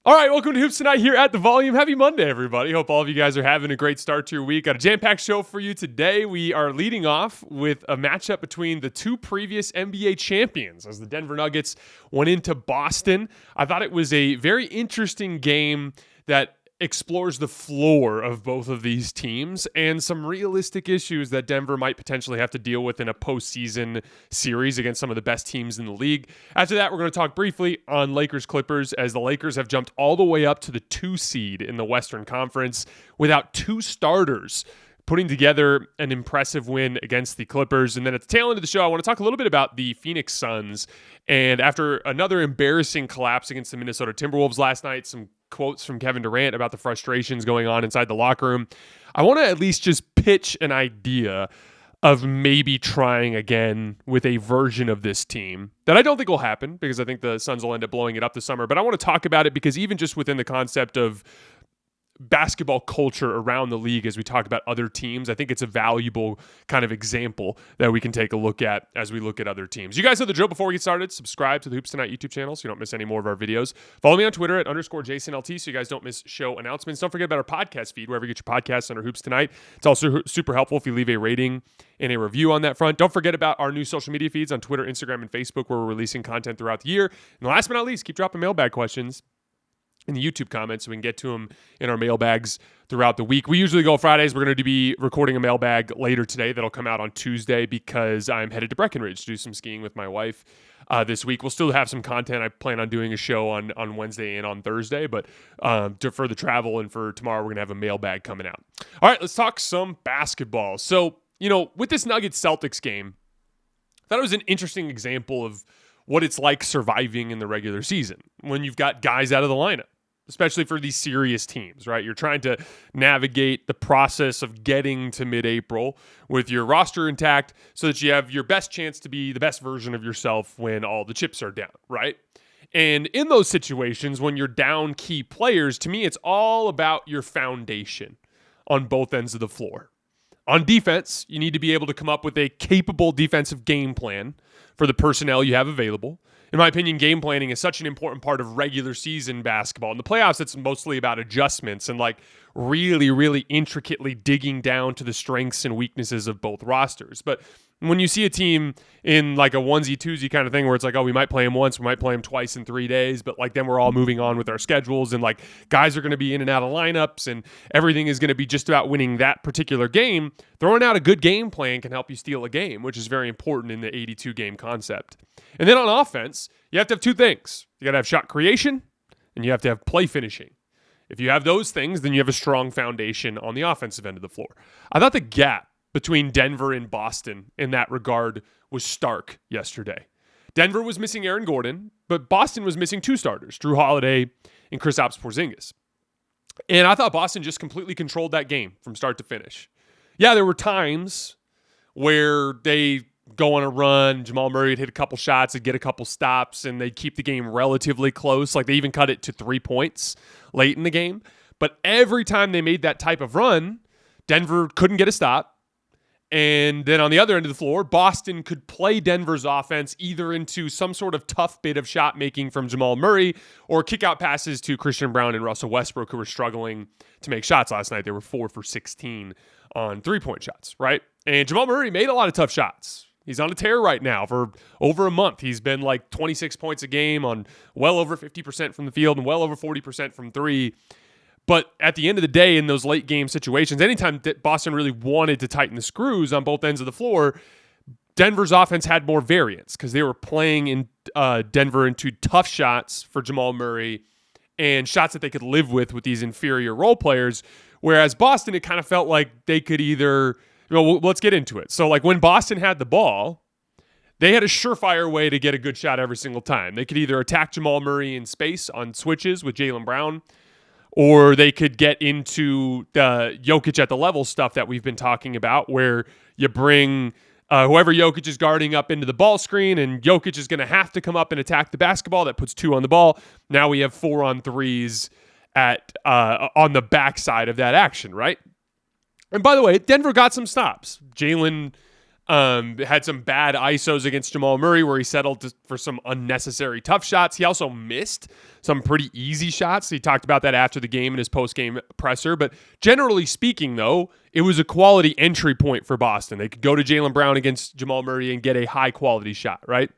All right, welcome to Hoops Tonight here at The Volume. Happy Monday, everybody. Hope all of you guys are having a great start to your week. Got a jam-packed show for you today. We are leading off with a matchup between the two previous NBA champions as the Denver Nuggets went into Boston. I thought it was a very interesting game that explores the floor of both of these teams and some realistic issues that Denver might potentially have to deal with in a postseason series against some of the best teams in the league. After that, we're going to talk briefly on Lakers-Clippers as the Lakers have jumped all the way up to the 2 seed in the Western Conference without 2 starters, putting together an impressive win against the Clippers. And then at the tail end of the show, I want to talk a little bit about the Phoenix Suns. And after another embarrassing collapse against the Minnesota Timberwolves last night, some quotes from Kevin Durant about the frustrations going on inside the locker room, I want to at least just pitch an idea of maybe trying again with a version of this team that I don't think will happen because I think the Suns will end up blowing it up this summer. But I want to talk about it because even just within the concept of basketball culture around the league as we talk about other teams, I think it's a valuable kind of example that we can take a look at as we look at other teams. You guys know the drill. Before we get started, subscribe to the Hoops Tonight YouTube channel so you don't miss any more of our videos. Follow me on Twitter at _JasonLT so you guys don't miss show announcements. Don't forget about our podcast feed wherever you get your podcasts under Hoops Tonight. It's also super helpful if you leave a rating and a review on that front. Don't forget about our new social media feeds on Twitter, Instagram, and Facebook where we're releasing content throughout the year. And last but not least, keep dropping mailbag questions in the YouTube comments so we can get to them in our mailbags throughout the week. We usually go Fridays. We're going to be recording a mailbag later today that'll come out on Tuesday because I'm headed to Breckenridge to do some skiing with my wife this week. We'll still have some content. I plan on doing a show on Wednesday and on Thursday, but for the travel and for tomorrow, we're going to have a mailbag coming out. All right, let's talk some basketball. So, with this Nuggets-Celtics game, I thought it was an interesting example of what it's like surviving in the regular season when you've got guys out of the lineup, especially for these serious teams, right? You're trying to navigate the process of getting to mid-April with your roster intact so that you have your best chance to be the best version of yourself when all the chips are down, right? And in those situations, when you're down key players, to me, it's all about your foundation on both ends of the floor. On defense, you need to be able to come up with a capable defensive game plan for the personnel you have available. In my opinion, game planning is such an important part of regular season basketball. In the playoffs, it's mostly about adjustments and really, really intricately digging down to the strengths and weaknesses of both rosters. But when you see a team in a onesie-twosie kind of thing where it's we might play them once, we might play them twice in 3 days, but then we're all moving on with our schedules and guys are going to be in and out of lineups and everything is going to be just about winning that particular game, throwing out a good game plan can help you steal a game, which is very important in the 82-game concept. And then on offense, you have to have 2 things. You got to have shot creation and you have to have play finishing. If you have those things, then you have a strong foundation on the offensive end of the floor. I thought the gap between Denver and Boston in that regard was stark yesterday. Denver was missing Aaron Gordon, but Boston was missing 2 starters, Drew Holiday and Kristaps Porzingis. And I thought Boston just completely controlled that game from start to finish. Yeah, there were times where they go on a run, Jamal Murray would hit a couple shots, they'd get a couple stops, and they'd keep the game relatively close. They even cut it to 3 points late in the game. But every time they made that type of run, Denver couldn't get a stop. And then on the other end of the floor, Boston could play Denver's offense either into some sort of tough bit of shot making from Jamal Murray or kick out passes to Christian Brown and Russell Westbrook, who were struggling to make shots last night. They were 4 for 16 on 3-point shots, right? And Jamal Murray made a lot of tough shots. He's on a tear right now for over a month. He's been 26 points a game on well over 50% from the field and well over 40% from 3. But at the end of the day, in those late game situations, anytime that Boston really wanted to tighten the screws on both ends of the floor, Denver's offense had more variance because they were playing in Denver into tough shots for Jamal Murray and shots that they could live with these inferior role players. Whereas Boston, it kind of felt like they could either, let's get into it. So when Boston had the ball, they had a surefire way to get a good shot every single time. They could either attack Jamal Murray in space on switches with Jaylen Brown, or they could get into the Jokic at the level stuff that we've been talking about, where you bring whoever Jokic is guarding up into the ball screen, and Jokic is going to have to come up and attack the basketball. That puts 2 on the ball. Now we have 4 on 3s on the backside of that action, right? And by the way, Denver got some stops. Jaylen Had some bad ISOs against Jamal Murray where he settled for some unnecessary tough shots. He also missed some pretty easy shots. He talked about that after the game in his post-game presser. But generally speaking, though, it was a quality entry point for Boston. They could go to Jaylen Brown against Jamal Murray and get a high-quality shot, right?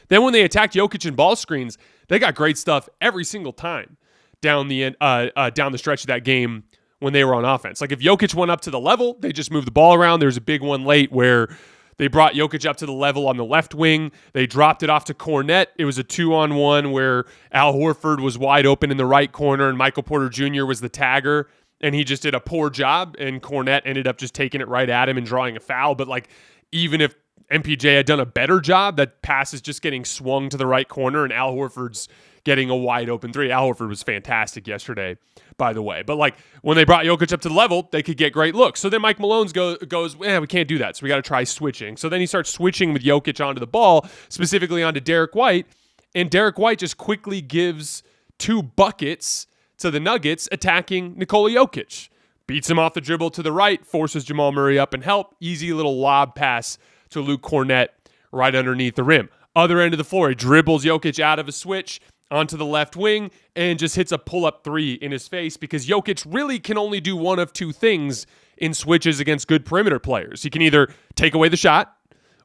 Then when they attacked Jokic in ball screens, they got great stuff every single time down the stretch of that game when they were on offense. Like if Jokic went up to the level, they just moved the ball around. There was a big one late where they brought Jokic up to the level on the left wing. They dropped it off to Kornet. It was a 2-on-1 where Al Horford was wide open in the right corner and Michael Porter Jr. was the tagger, and he just did a poor job, and Kornet ended up just taking it right at him and drawing a foul. But like even if MPJ had done a better job, that pass is just getting swung to the right corner and Al Horford's getting a wide open three. Al Horford was fantastic yesterday, by the way. But like when they brought Jokic up to the level, they could get great looks. So then Mike Malone goes, we can't do that. So we got to try switching. So then he starts switching with Jokic onto the ball, specifically onto Derek White. And Derek White just quickly gives 2 buckets to the Nuggets attacking Nikola Jokic. Beats him off the dribble to the right, forces Jamal Murray up and help. Easy little lob pass to Luke Kornet right underneath the rim. Other end of the floor, he dribbles Jokic out of a switch onto the left wing and just hits a pull-up 3 in his face because Jokic really can only do one of 2 things in switches against good perimeter players. He can either take away the shot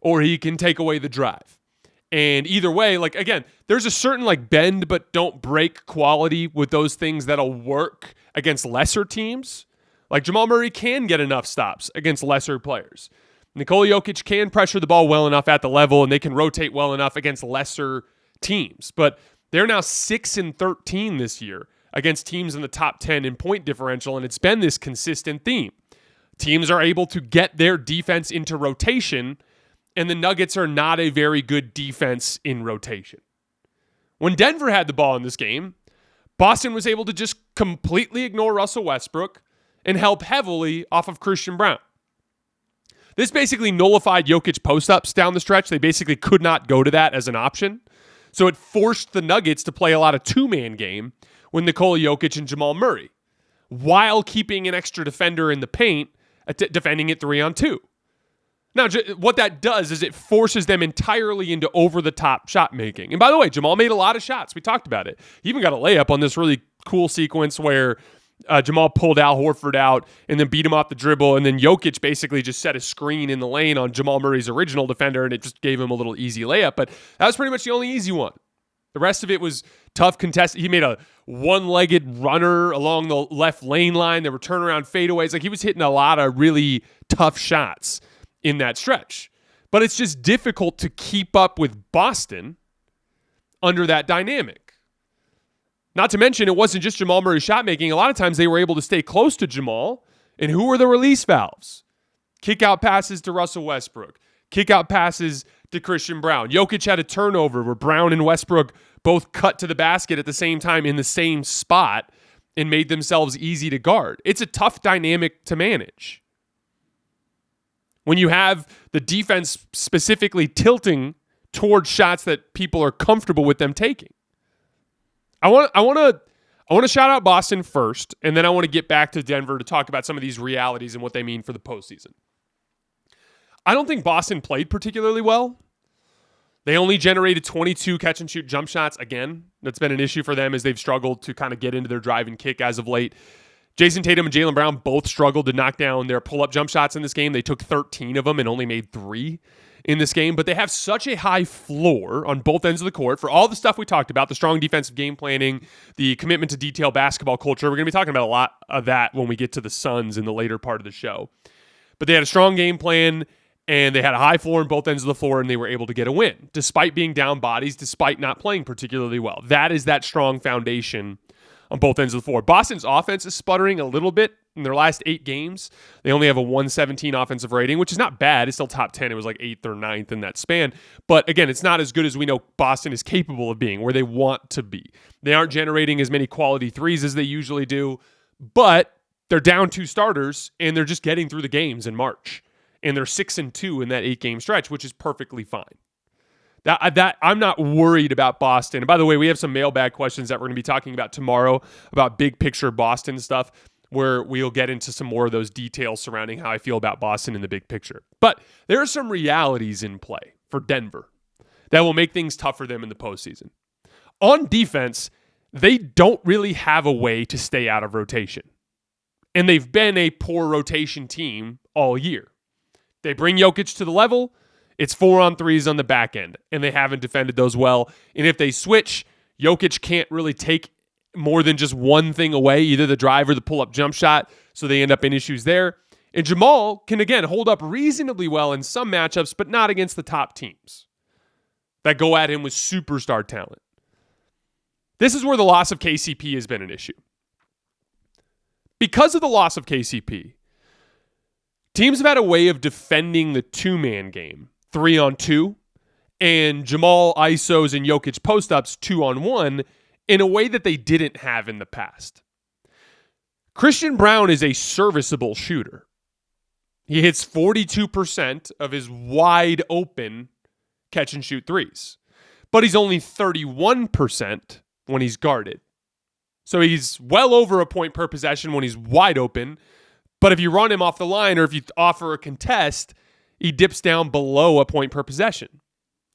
or he can take away the drive. And either way, like again, there's a certain like bend but don't break quality with those things that'll work against lesser teams. Like Jamal Murray can get enough stops against lesser players. Nikola Jokic can pressure the ball well enough at the level, and they can rotate well enough against lesser teams. But they're now 6-13 this year against teams in the top 10 in point differential, and it's been this consistent theme. Teams are able to get their defense into rotation, and the Nuggets are not a very good defense in rotation. When Denver had the ball in this game, Boston was able to just completely ignore Russell Westbrook and help heavily off of Christian Brown. This basically nullified Jokic post-ups down the stretch. They basically could not go to that as an option. So it forced the Nuggets to play a lot of 2-man game with Nikola Jokic and Jamal Murray while keeping an extra defender in the paint, defending it 3-on-2. Now, what that does is it forces them entirely into over-the-top shot making. And by the way, Jamal made a lot of shots. We talked about it. He even got a layup on this really cool sequence where Jamal pulled Al Horford out and then beat him off the dribble, and then Jokic basically just set a screen in the lane on Jamal Murray's original defender, and it just gave him a little easy layup. But that was pretty much the only easy one. The rest of it was tough contest. He made a one-legged runner along the left lane line. There were turnaround fadeaways. Like he was hitting a lot of really tough shots in that stretch. But it's just difficult to keep up with Boston under that dynamic. Not to mention, it wasn't just Jamal Murray shot making. A lot of times they were able to stay close to Jamal. And who were the release valves? Kick out passes to Russell Westbrook. Kick out passes to Christian Brown. Jokic had a turnover where Brown and Westbrook both cut to the basket at the same time in the same spot and made themselves easy to guard. It's a tough dynamic to manage. When you have the defense specifically tilting towards shots that people are comfortable with them taking. I want to shout out Boston first, and then I want to get back to Denver to talk about some of these realities and what they mean for the postseason. I don't think Boston played particularly well. They only generated 22 catch-and-shoot jump shots. Again, that's been an issue for them as they've struggled to kind of get into their drive and kick as of late. Jason Tatum and Jaylen Brown both struggled to knock down their pull-up jump shots in this game. They took 13 of them and only made 3 in this game, but they have such a high floor on both ends of the court for all the stuff we talked about, the strong defensive game planning, the commitment to detail basketball culture. We're going to be talking about a lot of that when we get to the Suns in the later part of the show. But they had a strong game plan, and they had a high floor on both ends of the floor, and they were able to get a win, despite being down bodies, despite not playing particularly well. That is that strong foundation on both ends of the floor. Boston's offense is sputtering a little bit in their last 8 games. They only have a 117 offensive rating, which is not bad. It's still top 10. It was like 8th or 9th in that span. But again, it's not as good as we know Boston is capable of being, where they want to be. They aren't generating as many quality threes as they usually do, but they're down 2 starters, and they're just getting through the games in March. And they're 6-2 in that 8-game stretch, which is perfectly fine. That I'm not worried about Boston. And by the way, we have some mailbag questions that we're going to be talking about tomorrow about big picture Boston stuff. where we'll get into some more of those details surrounding how I feel about Boston in the big picture. But there are some realities in play for Denver that will make things tough for them in the postseason. On defense, they don't really have a way to stay out of rotation. And they've been a poor rotation team all year. They bring Jokic to the level, it's 4-on-3s on the back end, and they haven't defended those well. And if they switch, Jokic can't really take more than just one thing away, either the drive or the pull-up jump shot, so they end up in issues there. And Jamal can, again, hold up reasonably well in some matchups, but not against the top teams that go at him with superstar talent. This is where the loss of KCP has been an issue. Because of the loss of KCP, teams have had a way of defending the two-man game, 3-on-2, and Jamal ISOs and Jokic post-ups 2-on-1 in a way that they didn't have in the past. Christian Braun is a serviceable shooter. He hits 42% of his wide open catch and shoot threes, but he's only 31% when he's guarded. So he's well over a point per possession when he's wide open, but if you run him off the line or if you offer a contest, he dips down below a point per possession.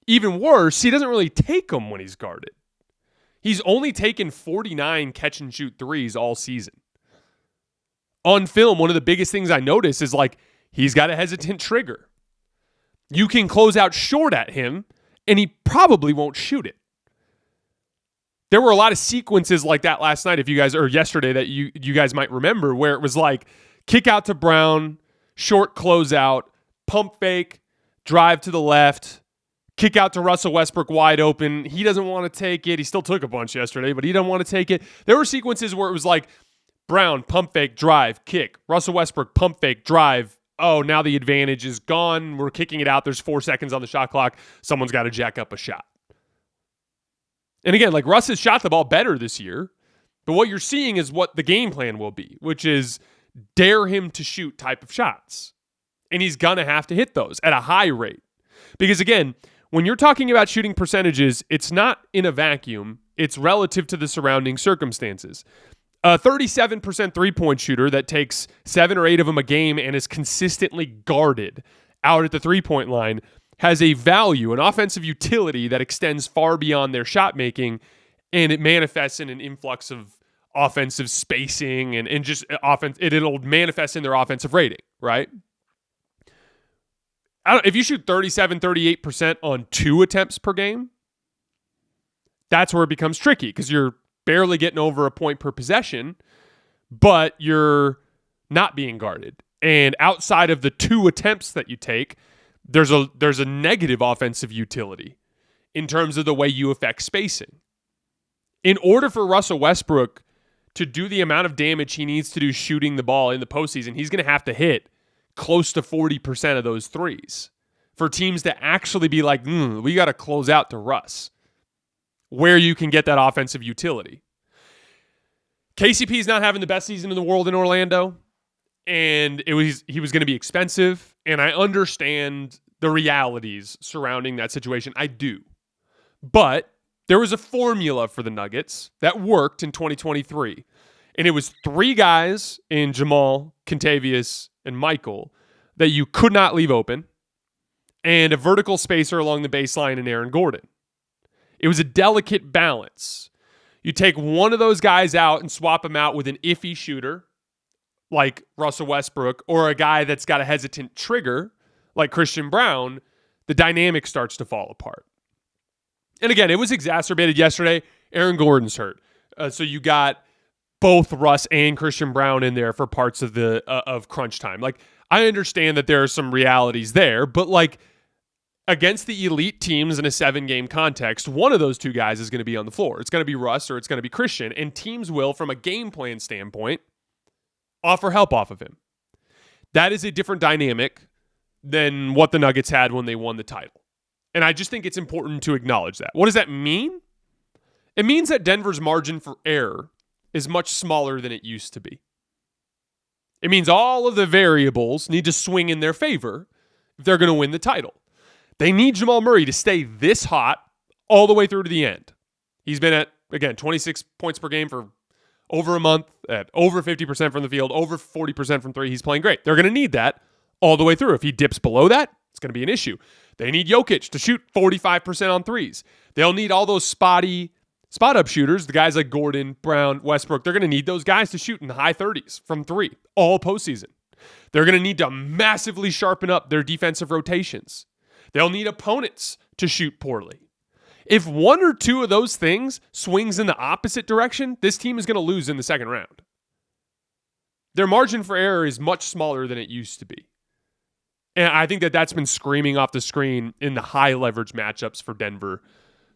Even worse, he doesn't really take them when he's guarded. He's only taken 49 catch and shoot threes all season. On film, one of the biggest things I notice is he's got a hesitant trigger. You can close out short at him, and he probably won't shoot it. There were a lot of sequences like that last night, or yesterday, that you guys might remember, where it was kick out to Brown, short closeout, pump fake, drive to the left, kick out to Russell Westbrook wide open. He doesn't want to take it. He still took a bunch yesterday, but he doesn't want to take it. There were sequences where it was Brown, pump fake, drive, kick. Russell Westbrook, pump fake, drive. Oh, now the advantage is gone. We're kicking it out. There's 4 seconds on the shot clock. Someone's got to jack up a shot. And again, Russ has shot the ball better this year, but what you're seeing is what the game plan will be, which is dare him to shoot type of shots. And he's going to have to hit those at a high rate. Because again, when you're talking about shooting percentages, it's not in a vacuum. It's relative to the surrounding circumstances. A 37% three-point shooter that takes 7 or 8 of them a game and is consistently guarded out at the three-point line has a value, an offensive utility that extends far beyond their shot making, and it manifests in an influx of offensive spacing and just offense. It'll manifest in their offensive rating, right? If you shoot 37, 38% on 2 attempts per game, that's where it becomes tricky because you're barely getting over a point per possession, but you're not being guarded. And outside of the 2 attempts that you take, there's a negative offensive utility in terms of the way you affect spacing. In order for Russell Westbrook to do the amount of damage he needs to do shooting the ball in the postseason, he's going to have to hit close to 40% of those threes for teams to actually be we got to close out to Russ, where you can get that offensive utility. KCP's not having the best season in the world in Orlando, and he was going to be expensive, and I understand the realities surrounding that situation. I do. But there was a formula for the Nuggets that worked in 2023, and it was 3 guys in Jamal, Kentavious, and Michael that you could not leave open, and a vertical spacer along the baseline in Aaron Gordon. It was a delicate balance. You take one of those guys out and swap him out with an iffy shooter like Russell Westbrook or a guy that's got a hesitant trigger like Christian Braun, the dynamic starts to fall apart. And again, it was exacerbated yesterday. Aaron Gordon's hurt. So you got both Russ and Christian Braun in there for parts of the of crunch time. I understand that there are some realities there, but against the elite teams in a 7-game context, one of those 2 guys is going to be on the floor. It's going to be Russ or it's going to be Christian, and teams will, from a game plan standpoint, offer help off of him. That is a different dynamic than what the Nuggets had when they won the title. And I just think it's important to acknowledge that. What does that mean? It means that Denver's margin for error is much smaller than it used to be. It means all of the variables need to swing in their favor if they're going to win the title. They need Jamal Murray to stay this hot all the way through to the end. He's been at, again, 26 points per game for over a month at over 50% from the field, over 40% from three. He's playing great. They're going to need that all the way through. If he dips below that, it's going to be an issue. They need Jokic to shoot 45% on threes. They'll need all those spot-up shooters, the guys like Gordon, Brown, Westbrook. They're going to need those guys to shoot in the high 30s from three all postseason. They're going to need to massively sharpen up their defensive rotations. They'll need opponents to shoot poorly. If one or two of those things swings in the opposite direction, this team is going to lose in the second round. Their margin for error is much smaller than it used to be. And I think that that's been screaming off the screen in the high leverage matchups for Denver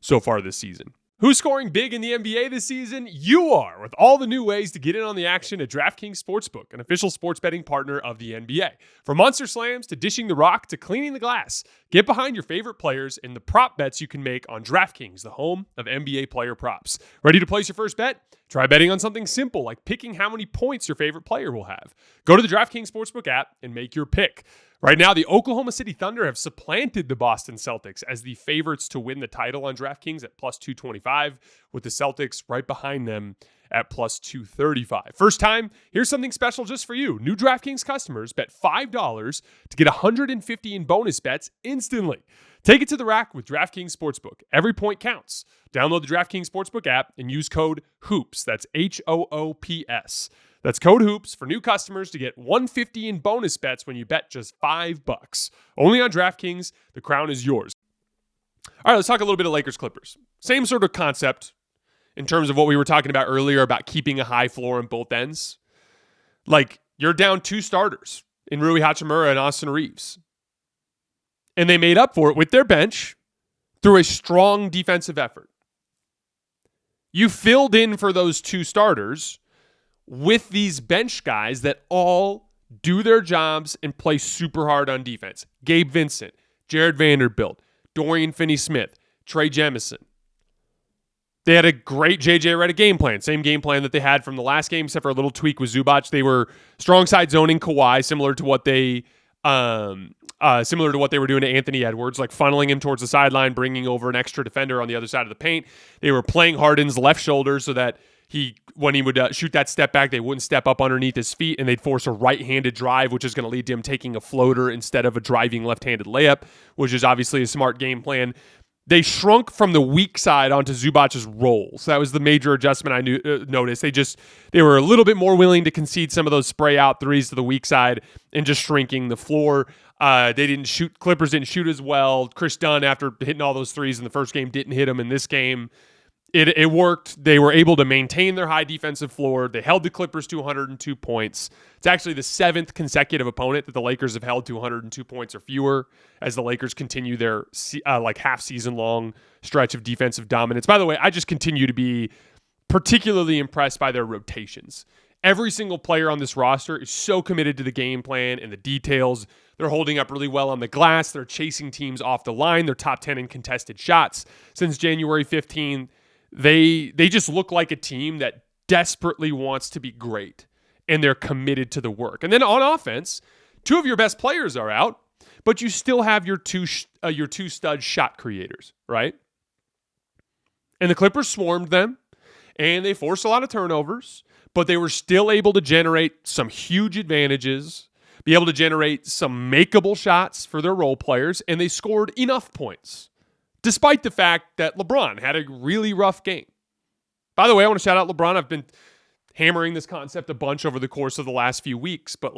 so far this season. Who's scoring big in the NBA this season? You are, with all the new ways to get in on the action at DraftKings Sportsbook, an official sports betting partner of the NBA. From Monster Slams to dishing the rock to cleaning the glass, get behind your favorite players in the prop bets you can make on DraftKings, the home of NBA player props. Ready to place your first bet? Try betting on something simple like picking how many points your favorite player will have. Go to the DraftKings Sportsbook app and make your pick. Right now, the Oklahoma City Thunder have supplanted the Boston Celtics as the favorites to win the title on DraftKings at plus 225, with the Celtics right behind them at plus 235. First time, here's something special just for you. New DraftKings customers bet $5 to get $150 in bonus bets instantly. Take it to the rack with DraftKings Sportsbook. Every point counts. Download the DraftKings Sportsbook app and use code HOOPS. That's HOOPS. That's code HOOPS for new customers to get $150 in bonus bets when you bet just $5. Only on DraftKings. The crown is yours. All right, let's talk a little bit of Lakers-Clippers. Same sort of concept in terms of what we were talking about earlier about keeping a high floor on both ends. Like, you're down two starters in Rui Hachimura and Austin Reeves. And they made up for it with their bench through a strong defensive effort. You filled in for those two starters with these bench guys that all do their jobs and play super hard on defense. Gabe Vincent, Jared Vanderbilt, Dorian Finney-Smith, Trey Jemison. They had a great J.J. Redick game plan. Same game plan that they had from the last game, except for a little tweak with Zubac. They were strong side zoning Kawhi, similar to what they were doing to Anthony Edwards, like funneling him towards the sideline, bringing over an extra defender on the other side of the paint. They were playing Harden's left shoulder so that when he would shoot that step back, they wouldn't step up underneath his feet, and they'd force a right-handed drive, which is going to lead to him taking a floater instead of a driving left-handed layup, which is obviously a smart game plan. They shrunk from the weak side onto Zubac's role. So that was the major adjustment I noticed. They were a little bit more willing to concede some of those spray-out threes to the weak side and just shrinking the floor. Clippers didn't shoot as well. Chris Dunn, after hitting all those threes in the first game, didn't hit them in this game. It worked. They were able to maintain their high defensive floor. They held the Clippers to 102 points. It's actually the seventh consecutive opponent that the Lakers have held to 102 points or fewer as the Lakers continue their half-season long stretch of defensive dominance. By the way, I just continue to be particularly impressed by their rotations. Every single player on this roster is so committed to the game plan and the details. They're holding up really well on the glass. They're chasing teams off the line. They're top 10 in contested shots since January 15th. They just look like a team that desperately wants to be great, and they're committed to the work. And then on offense, two of your best players are out, but you still have your two stud shot creators, right? And the Clippers swarmed them, and they forced a lot of turnovers, but they were still able to generate some huge advantages, be able to generate some makeable shots for their role players, and they scored enough points, despite the fact that LeBron had a really rough game. By the way, I want to shout out LeBron. I've been hammering this concept a bunch over the course of the last few weeks, but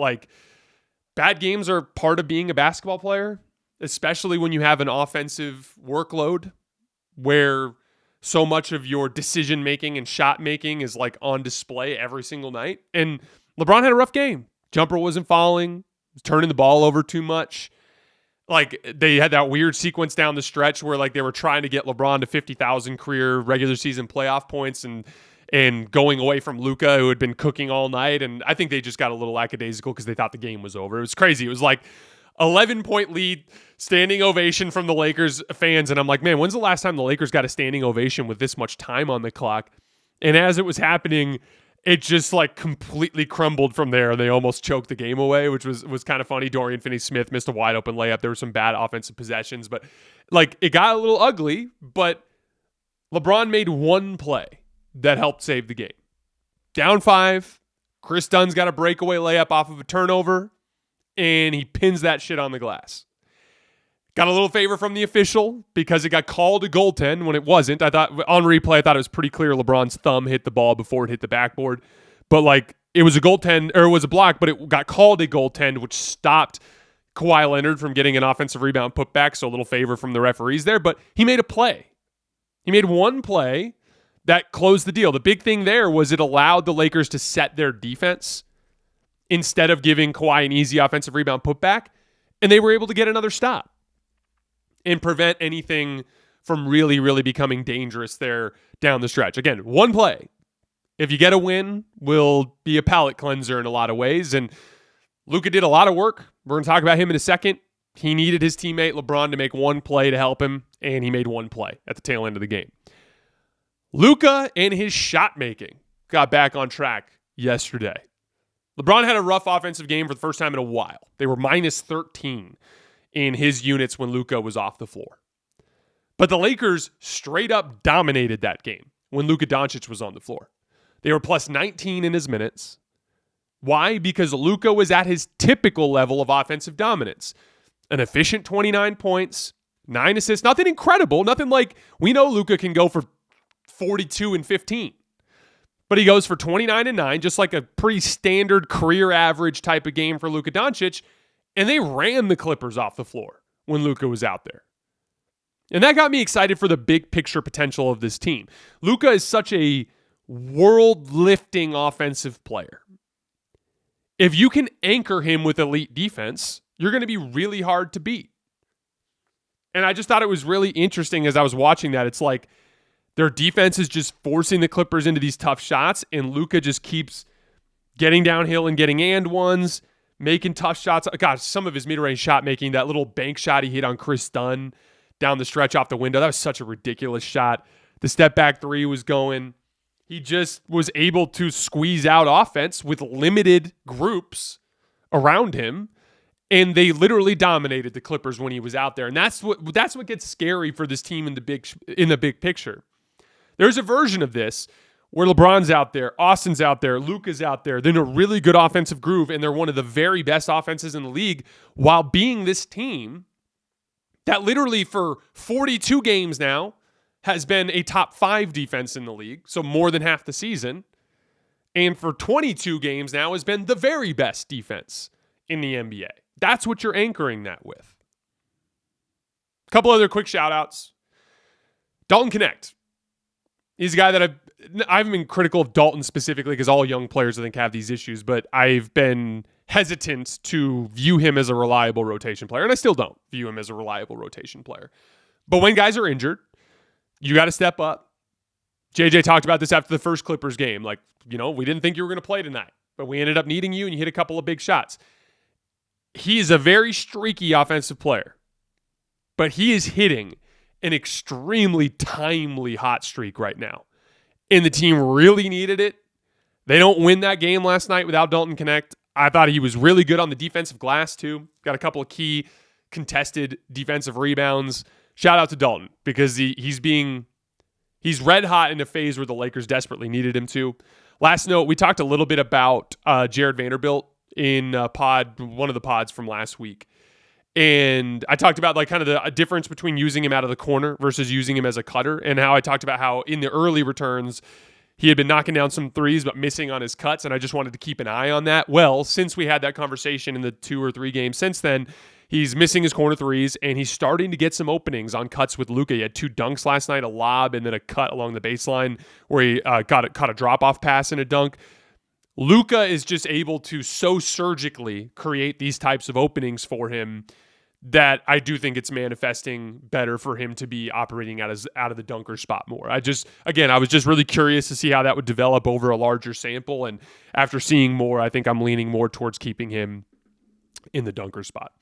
bad games are part of being a basketball player, especially when you have an offensive workload where so much of your decision-making and shot-making is on display every single night. And LeBron had a rough game. Jumper wasn't falling, was turning the ball over too much. They had that weird sequence down the stretch where they were trying to get LeBron to 50,000 career regular season playoff points and going away from Luka, who had been cooking all night. And I think they just got a little lackadaisical because they thought the game was over. It was crazy. It was 11-point lead, standing ovation from the Lakers fans. And I'm like, man, when's the last time the Lakers got a standing ovation with this much time on the clock? And as it was happening, it just completely crumbled from there, and they almost choked the game away, which was kind of funny. Dorian Finney-Smith missed a wide open layup. There were some bad offensive possessions, but it got a little ugly. But LeBron made one play that helped save the game. Down 5. Chris Dunn's got a breakaway layup off of a turnover, and he pins that shit on the glass. Got a little favor from the official because it got called a goaltend when it wasn't. I thought on replay, I thought it was pretty clear LeBron's thumb hit the ball before it hit the backboard. But like it was a goaltend, or it was a block, but it got called a goaltend, which stopped Kawhi Leonard from getting an offensive rebound put back. So a little favor from the referees there. But he made a play. He made one play that closed the deal. The big thing there was it allowed the Lakers to set their defense instead of giving Kawhi an easy offensive rebound putback, and they were able to get another stop and prevent anything from really, really becoming dangerous there down the stretch. Again, one play, if you get a win, will be a palate cleanser in a lot of ways, and Luka did a lot of work. We're going to talk about him in a second. He needed his teammate LeBron to make one play to help him, and he made one play at the tail end of the game. Luka and his shot making got back on track yesterday. LeBron had a rough offensive game for the first time in a while. They were minus 13 in his units when Luka was off the floor. But the Lakers straight up dominated that game when Luka Doncic was on the floor. They were plus 19 in his minutes. Why? Because Luka was at his typical level of offensive dominance. An efficient 29 points, 9 assists, nothing incredible, nothing like we know Luka can go for 42 and 15. But he goes for 29 and 9, just like a pretty standard career average type of game for Luka Doncic. And they ran the Clippers off the floor when Luka was out there. And that got me excited for the big picture potential of this team. Luka is such a world-lifting offensive player. If you can anchor him with elite defense, you're going to be really hard to beat. And I just thought it was really interesting as I was watching that. It's like their defense is just forcing the Clippers into these tough shots, and Luka just keeps getting downhill and getting and ones, making tough shots. God, some of his mid-range shot making, that little bank shot he hit on Chris Dunn down the stretch off the window, that was such a ridiculous shot. The step back three was going. He just was able to squeeze out offense with limited groups around him, and they literally dominated the Clippers when he was out there. And that's what gets scary for this team in the big picture. There's a version of this where LeBron's out there, Austin's out there, Luka's out there. They're in a really good offensive groove, and they're one of the very best offenses in the league while being this team that literally for 42 games now has been a top 5 defense in the league, so more than half the season, and for 22 games now has been the very best defense in the NBA. That's what you're anchoring that with. A couple other quick shout-outs. Dalton Connect. He's a guy that I've been critical of Dalton specifically because all young players, I think, have these issues, but I've been hesitant to view him as a reliable rotation player, and I still don't view him as a reliable rotation player. But when guys are injured, you got to step up. JJ talked about this after the first Clippers game. Like, we didn't think you were going to play tonight, but we ended up needing you, and you hit a couple of big shots. He is a very streaky offensive player, but he is hitting an extremely timely hot streak right now. And the team really needed it. They don't win that game last night without Dalton Connect. I thought he was really good on the defensive glass too. Got a couple of key contested defensive rebounds. Shout out to Dalton because he's red hot in a phase where the Lakers desperately needed him to. Last note, we talked a little bit about Jared Vanderbilt in one of the pods from last week. And I talked about like kind of the difference between using him out of the corner versus using him as a cutter, and how I talked about how in the early returns he had been knocking down some threes but missing on his cuts, and I just wanted to keep an eye on that. Well, since we had that conversation in the 2 or 3 games since then, he's missing his corner threes, and he's starting to get some openings on cuts with Luka. He had 2 dunks last night, a lob and then a cut along the baseline where he caught a drop-off pass and a dunk. Luka is just able to so surgically create these types of openings for him that I do think it's manifesting better for him to be operating out of the dunker spot more. I was just really curious to see how that would develop over a larger sample, and after seeing more, I think I'm leaning more towards keeping him in the dunker spot.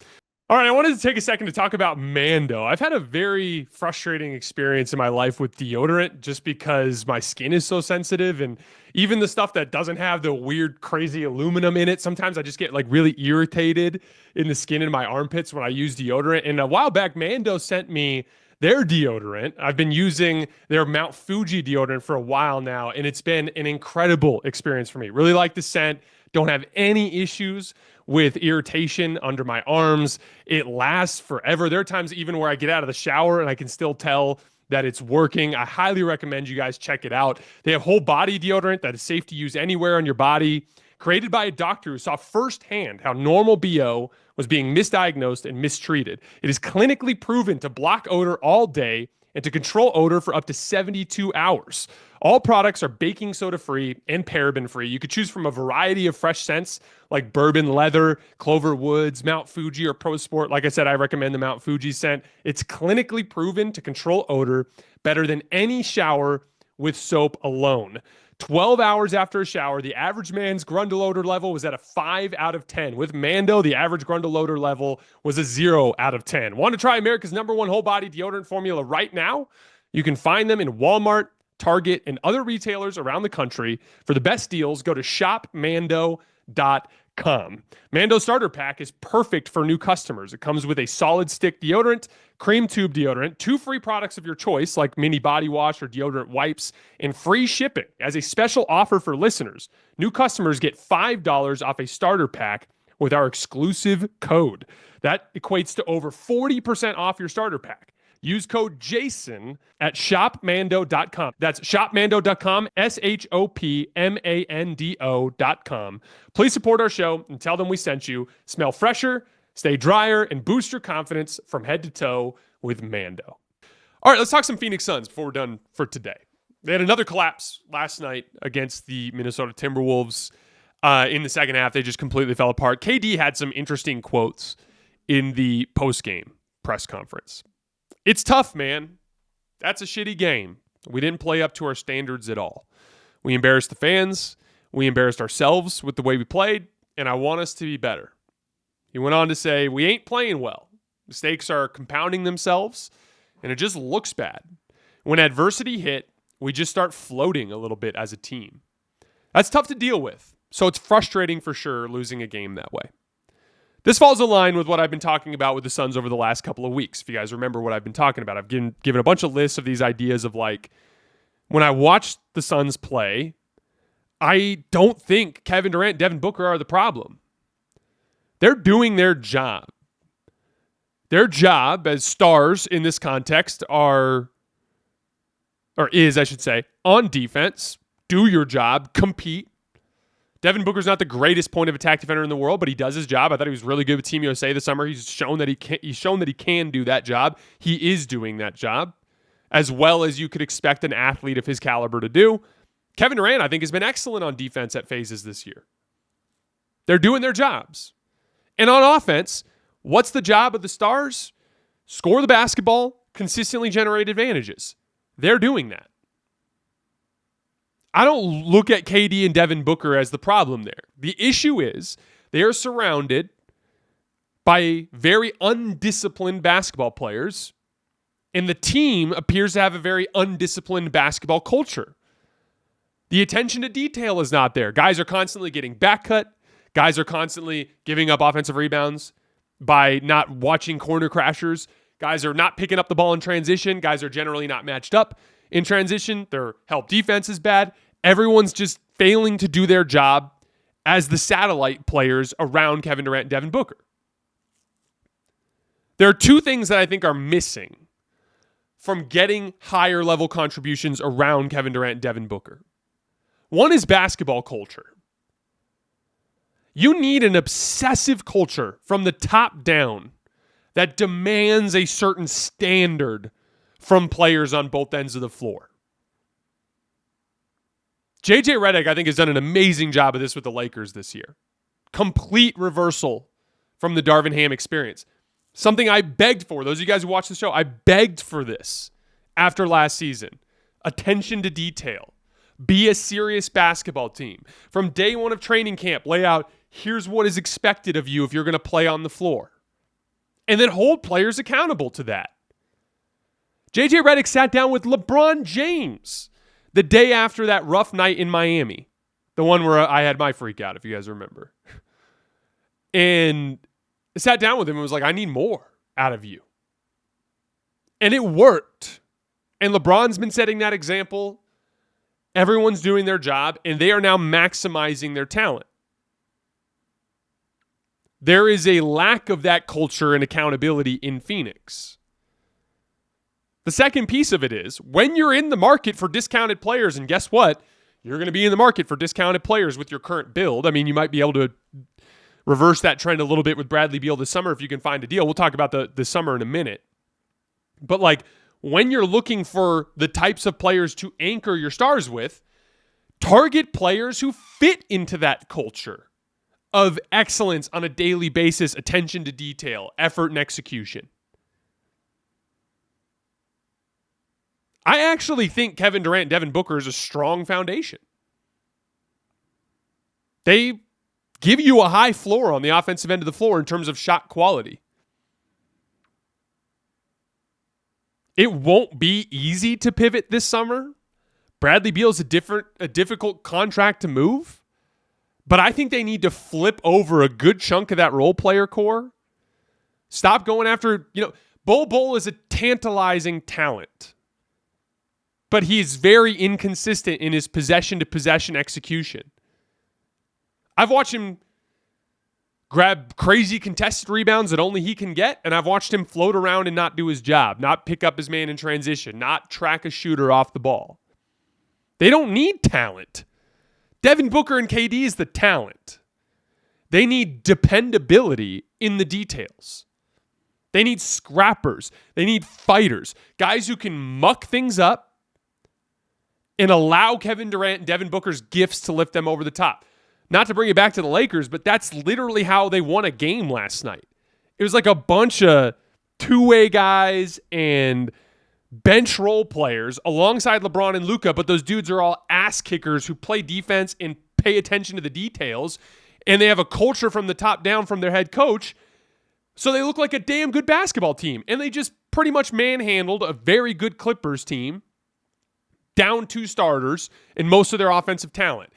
All right, I wanted to take a second to talk about Mando. I've had a very frustrating experience in my life with deodorant just because my skin is so sensitive, and even the stuff that doesn't have the weird, crazy aluminum in it, sometimes I just get like really irritated in the skin in my armpits when I use deodorant. And a while back, Mando sent me Their deodorant, I've been using their Mount Fuji deodorant for a while now, and it's been an incredible experience for me. Really like the scent. Don't have any issues with irritation under my arms. It lasts forever. There are times even where I get out of the shower and I can still tell that it's working. I highly recommend you guys check it out. They have whole body deodorant that is safe to use anywhere on your body, created by a doctor who saw firsthand how normal BO was being misdiagnosed and mistreated. It is clinically proven to block odor all day and to control odor for up to 72 hours. All products are baking soda free and paraben free. You could choose from a variety of fresh scents like bourbon leather, clover woods, Mount Fuji, or Pro Sport. Like I said, I recommend the Mount Fuji scent. It's clinically proven to control odor better than any shower with soap alone. 12 hours after a shower, the average man's Grundle odor level was at a 5 out of 10. With Mando, the average Grundle odor level was a 0 out of 10. Want to try America's #1 whole body deodorant formula right now? You can find them in Walmart, Target, and other retailers around the country. For the best deals, go to shopmando.com. Mando Starter Pack is perfect for new customers. It comes with a solid stick deodorant, cream tube deodorant, 2 free products of your choice like mini body wash or deodorant wipes, and free shipping. As a special offer for listeners, new customers get $5 off a starter pack with our exclusive code. That equates to over 40% off your starter pack. Use code Jayson at shopmando.com. That's shopmando.com, shopmando.com. Please support our show and tell them we sent you. Smell fresher, stay drier, and boost your confidence from head to toe with Mando. All right, let's talk some Phoenix Suns before we're done for today. They had another collapse last night against the Minnesota Timberwolves. In the second half, they just completely fell apart. KD had some interesting quotes in the post-game press conference. It's tough, man. That's a shitty game. We didn't play up to our standards at all. We embarrassed the fans. We embarrassed ourselves with the way we played, and I want us to be better. He went on to say, we ain't playing well. Mistakes are compounding themselves, and it just looks bad. When adversity hit, we just start floating a little bit as a team. That's tough to deal with, so it's frustrating for sure losing a game that way. This falls in line with what I've been talking about with the Suns over the last couple of weeks. If you guys remember what I've been talking about, I've given a bunch of lists of these ideas of like, when I watch the Suns play, I don't think Kevin Durant, Devin Booker are the problem. They're doing their job. Their job as stars in this context is, I should say, on defense, do your job, compete. Devin Booker's not the greatest point of attack defender in the world, but he does his job. I thought he was really good with Team USA this summer. He's shown that he can do that job. He is doing that job as well as you could expect an athlete of his caliber to do. Kevin Durant, I think, has been excellent on defense at phases this year. They're doing their jobs. And on offense, what's the job of the stars? Score the basketball, consistently generate advantages. They're doing that. I don't look at KD and Devin Booker as the problem there. The issue is they are surrounded by very undisciplined basketball players, and the team appears to have a very undisciplined basketball culture. The attention to detail is not there. Guys are constantly getting back cut. Guys are constantly giving up offensive rebounds by not watching corner crashers. Guys are not picking up the ball in transition. Guys are generally not matched up in transition. Their help defense is bad. Everyone's just failing to do their job as the satellite players around Kevin Durant and Devin Booker. There are two things that I think are missing from getting higher level contributions around Kevin Durant and Devin Booker. One is basketball culture. You need an obsessive culture from the top down that demands a certain standard from players on both ends of the floor. JJ Redick, I think, has done an amazing job of this with the Lakers this year. Complete reversal from the Darvin Ham experience. Something I begged for. Those of you guys who watch the show, I begged for this after last season. Attention to detail. Be a serious basketball team. From day one of training camp, lay out, here's what is expected of you if you're going to play on the floor. And then hold players accountable to that. JJ Redick sat down with LeBron James the day after that rough night in Miami. The one where I had my freak out, if you guys remember. And sat down with him and was like, I need more out of you. And it worked. And LeBron's been setting that example. Everyone's doing their job, and they are now maximizing their talent. There is a lack of that culture and accountability in Phoenix. The second piece of it is, when you're in the market for discounted players, and guess what? You're going to be in the market for discounted players with your current build. I mean, you might be able to reverse that trend a little bit with Bradley Beal this summer if you can find a deal. We'll talk about the summer in a minute. But like, when you're looking for the types of players to anchor your stars with, target players who fit into that culture of excellence on a daily basis, attention to detail, effort, and execution. I actually think Kevin Durant and Devin Booker is a strong foundation. They give you a high floor on the offensive end of the floor in terms of shot quality. It won't be easy to pivot this summer. Bradley Beal is a difficult contract to move. But I think they need to flip over a good chunk of that role player core. Stop going after, Bol is a tantalizing talent. But he's very inconsistent in his possession-to-possession execution. I've watched him grab crazy contested rebounds that only he can get, and I've watched him float around and not do his job, not pick up his man in transition, not track a shooter off the ball. They don't need talent. Devin Booker and KD is the talent. They need dependability in the details. They need scrappers. They need fighters. Guys who can muck things up and allow Kevin Durant and Devin Booker's gifts to lift them over the top. Not to bring it back to the Lakers, but that's literally how they won a game last night. It was like a bunch of two-way guys and bench role players alongside LeBron and Luka, but those dudes are all ass kickers who play defense and pay attention to the details, and they have a culture from the top down from their head coach, so they look like a damn good basketball team. And they just pretty much manhandled a very good Clippers team, down two starters and most of their offensive talent.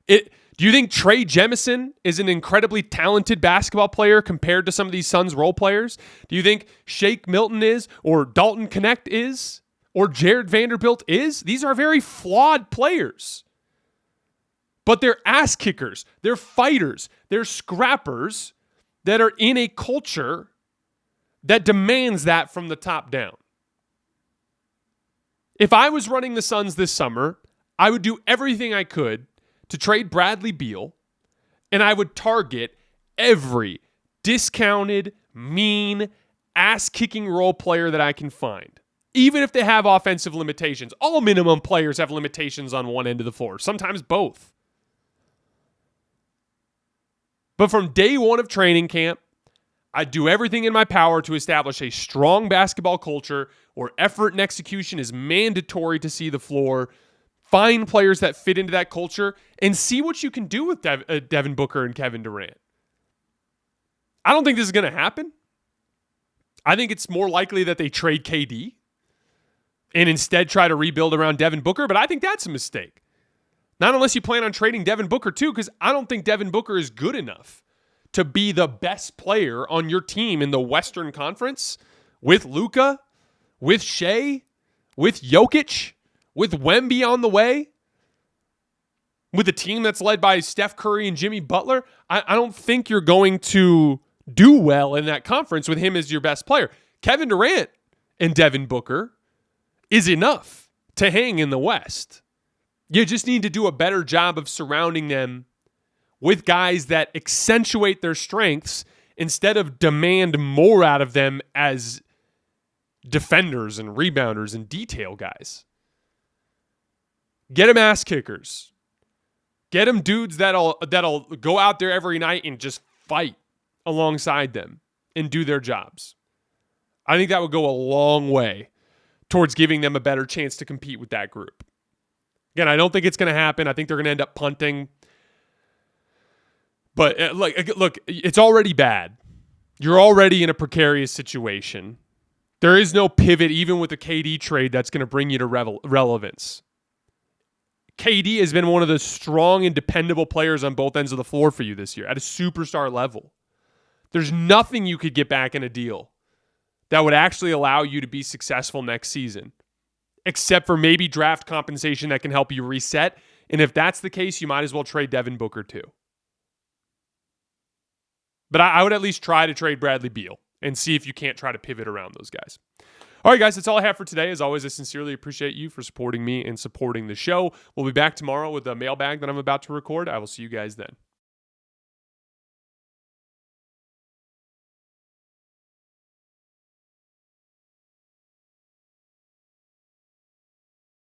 Do you think Trey Jemison is an incredibly talented basketball player compared to some of these Suns role players? Do you think Shake Milton is, or Dalton Connect is, or Jared Vanderbilt is? These are very flawed players. But they're ass kickers. They're fighters. They're scrappers that are in a culture that demands that from the top down. If I was running the Suns this summer, I would do everything I could to trade Bradley Beal, and I would target every discounted, mean, ass-kicking role player that I can find. Even if they have offensive limitations. All minimum players have limitations on one end of the floor, sometimes both. But from day one of training camp, I'd do everything in my power to establish a strong basketball culture where effort and execution is mandatory to see the floor. Find players that fit into that culture and see what you can do with Devin Booker and Kevin Durant. I don't think this is going to happen. I think it's more likely that they trade KD and instead try to rebuild around Devin Booker, but I think that's a mistake. Not unless you plan on trading Devin Booker too, because I don't think Devin Booker is good enough to be the best player on your team in the Western Conference with Luka, with Shea, with Jokic, with Wemby on the way, with a team that's led by Steph Curry and Jimmy Butler. I don't think you're going to do well in that conference with him as your best player. Kevin Durant and Devin Booker is enough to hang in the West. You just need to do a better job of surrounding them with guys that accentuate their strengths instead of demand more out of them as defenders and rebounders and detail guys. Get them ass kickers. Get them dudes that'll go out there every night and just fight alongside them and do their jobs. I think that would go a long way towards giving them a better chance to compete with that group. Again, I don't think it's going to happen. I think they're going to end up punting. But look, it's already bad. You're already in a precarious situation. There is no pivot, even with a KD trade, that's going to bring you to relevance. KD has been one of the strong and dependable players on both ends of the floor for you this year at a superstar level. There's nothing you could get back in a deal that would actually allow you to be successful next season, except for maybe draft compensation that can help you reset. And if that's the case, you might as well trade Devin Booker too. But I would at least try to trade Bradley Beal and see if you can't try to pivot around those guys. All right, guys, that's all I have for today. As always, I sincerely appreciate you for supporting me and supporting the show. We'll be back tomorrow with a mailbag that I'm about to record. I will see you guys then.